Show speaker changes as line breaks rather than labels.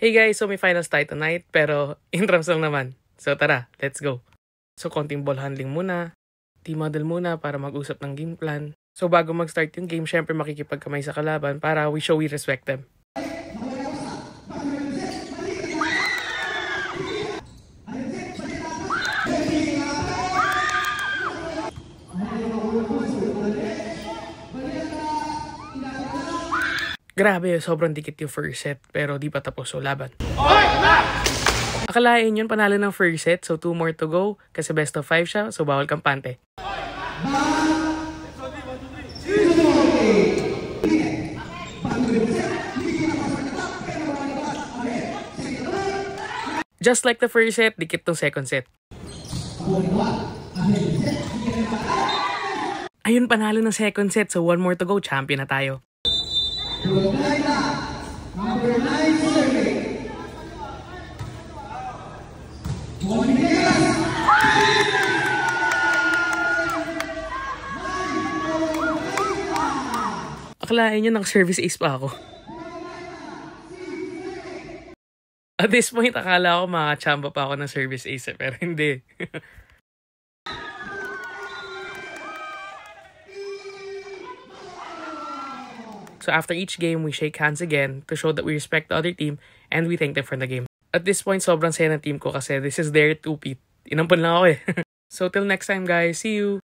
Hey guys, so may finals tayo tonight, pero intrams lang naman. So tara, let's go. So konting ball handling muna, team model muna para mag-usap ng game plan. So bago mag-start yung game, syempre makikipagkamay sa kalaban para we show we respect them. Grabe, sobrang dikit yung first set, pero di pa tapos so laban. Akalain yun, panalo ng first set, so 2 more to go, kasi best of 5 siya, so bawal kampante. Just like the first set, dikit tong second set. Ayun, panalo ng second set, so 1 more to go, champion na tayo.
Number 9 serving.
Akalain nyo, naka-service ace pa ako. At this point, akala ko makachamba pa ako ng service ace pero hindi. So after each game, we shake hands again to show that we respect the other team and we thank them for the game. At this point, sobrang saya ng team ko kasi this is their 2-peat. Inampun lang ako eh. So till next time guys, see you!